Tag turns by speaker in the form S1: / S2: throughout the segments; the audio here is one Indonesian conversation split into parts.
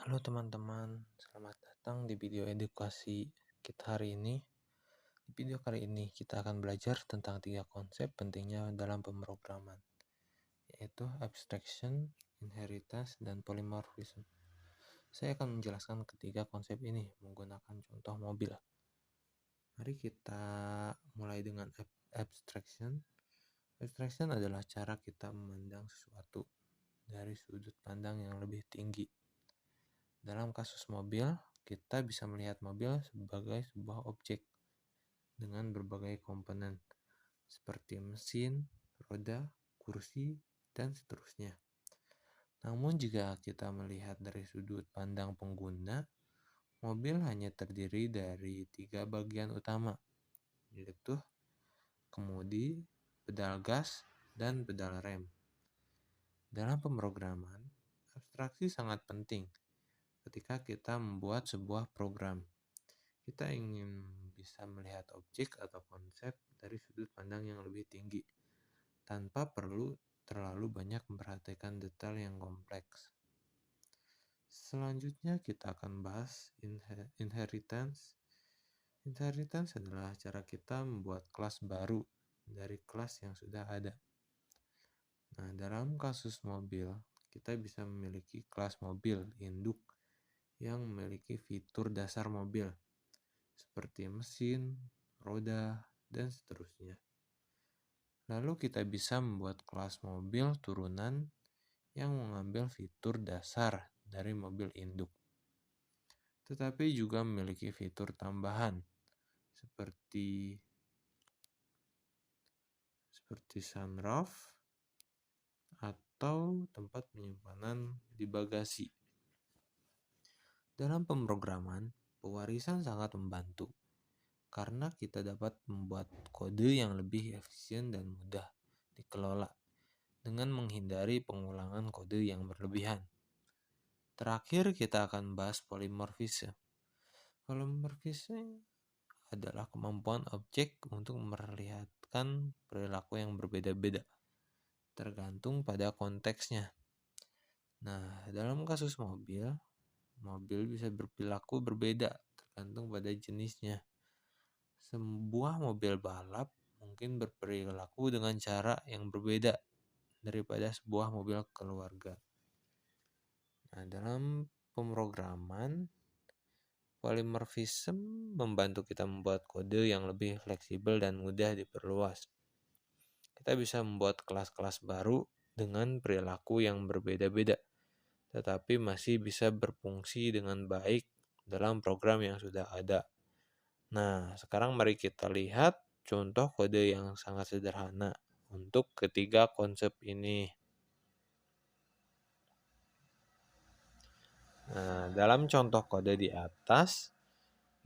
S1: Halo teman-teman, selamat datang di video edukasi kita hari ini. Di video kali ini kita akan belajar tentang 3 konsep pentingnya dalam pemrograman, yaitu abstraction, inheritance, dan polymorphism. Saya akan menjelaskan ketiga konsep ini menggunakan contoh mobil. Mari kita mulai dengan abstraction. Abstraction adalah cara kita memandang sesuatu dari sudut pandang yang lebih tinggi. Dalam kasus mobil, kita bisa melihat mobil sebagai sebuah objek dengan berbagai komponen seperti mesin, roda, kursi, dan seterusnya. Namun jika kita melihat dari sudut pandang pengguna, mobil hanya terdiri dari 3 bagian utama, yaitu kemudi, pedal gas, dan pedal rem. Dalam pemrograman, abstraksi sangat penting ketika kita membuat sebuah program. Kita ingin bisa melihat objek atau konsep dari sudut pandang yang lebih tinggi, tanpa perlu terlalu banyak memperhatikan detail yang kompleks. Selanjutnya kita akan bahas inheritance. Inheritance adalah cara kita membuat kelas baru dari kelas yang sudah ada. Nah, dalam kasus mobil, kita bisa memiliki kelas mobil induk yang memiliki fitur dasar mobil, seperti mesin, roda, dan seterusnya. Lalu kita bisa membuat kelas mobil turunan yang mengambil fitur dasar dari mobil induk, tetapi juga memiliki fitur tambahan seperti sunroof atau tempat penyimpanan di bagasi. Dalam pemrograman, pewarisan sangat membantu karena kita dapat membuat kode yang lebih efisien dan mudah dikelola dengan menghindari pengulangan kode yang berlebihan. Terakhir kita akan bahas polymorphism. Polymorphism adalah kemampuan objek untuk memperlihatkan perilaku yang berbeda-beda, tergantung pada konteksnya. Nah, dalam kasus mobil bisa berperilaku berbeda tergantung pada jenisnya. Sebuah mobil balap mungkin berperilaku dengan cara yang berbeda daripada sebuah mobil keluarga. Nah, dalam pemrograman, polymorphism membantu kita membuat kode yang lebih fleksibel dan mudah diperluas. Kita bisa membuat kelas-kelas baru dengan perilaku yang berbeda-beda, tetapi masih bisa berfungsi dengan baik dalam program yang sudah ada. Nah, sekarang mari kita lihat contoh kode yang sangat sederhana untuk ketiga konsep ini. Nah, dalam contoh kode di atas,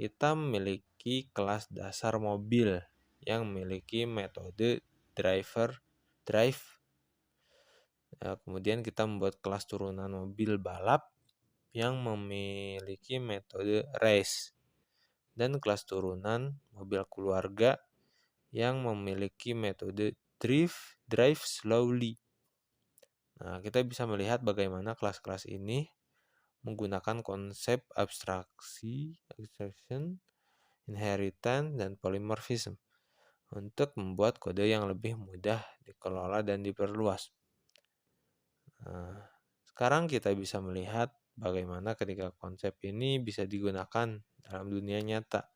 S1: kita memiliki kelas dasar mobil yang memiliki metode drive. Kemudian kita membuat kelas turunan mobil balap yang memiliki metode race. Dan kelas turunan mobil keluarga yang memiliki metode drive slowly. Nah, kita bisa melihat bagaimana kelas-kelas ini menggunakan konsep abstraction, inheritance, dan polymorphism untuk membuat kode yang lebih mudah dikelola dan diperluas. Nah, sekarang kita bisa melihat bagaimana ketiga konsep ini bisa digunakan dalam dunia nyata,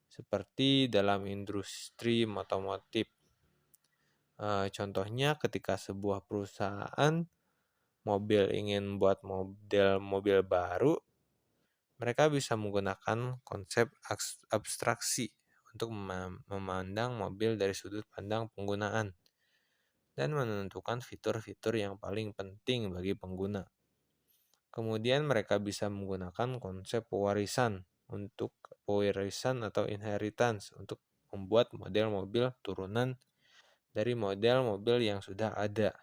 S1: seperti dalam industri otomotif. Contohnya ketika sebuah perusahaan mobil ingin membuat model mobil baru, mereka bisa menggunakan konsep abstraksi untuk memandang mobil dari sudut pandang penggunaan dan menentukan fitur-fitur yang paling penting bagi pengguna. Kemudian mereka bisa menggunakan konsep pewarisan atau inheritance untuk membuat model mobil turunan dari model mobil yang sudah ada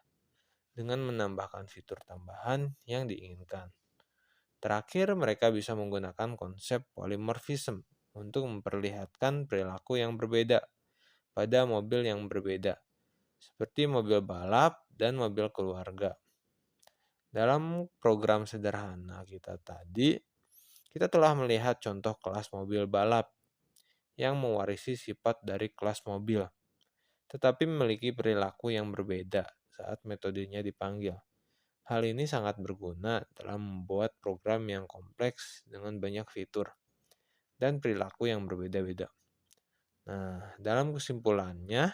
S1: dengan menambahkan fitur tambahan yang diinginkan. Terakhir, mereka bisa menggunakan konsep polymorphism untuk memperlihatkan perilaku yang berbeda pada mobil yang berbeda, seperti mobil balap dan mobil keluarga. Dalam program sederhana kita tadi, kita telah melihat contoh kelas mobil balap yang mewarisi sifat dari kelas mobil, tetapi memiliki perilaku yang berbeda saat metodenya dipanggil. Hal ini sangat berguna dalam membuat program yang kompleks dengan banyak fitur dan perilaku yang berbeda-beda. Nah, dalam kesimpulannya,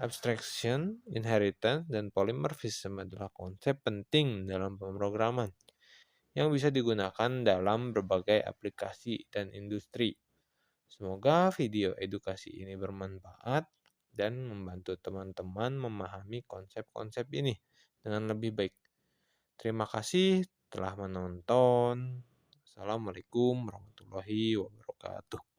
S1: abstraction, inheritance, dan polymorphism adalah konsep penting dalam pemrograman yang bisa digunakan dalam berbagai aplikasi dan industri. Semoga video edukasi ini bermanfaat dan membantu teman-teman memahami konsep-konsep ini dengan lebih baik. Terima kasih telah menonton. Assalamualaikum warahmatullahi wabarakatuh.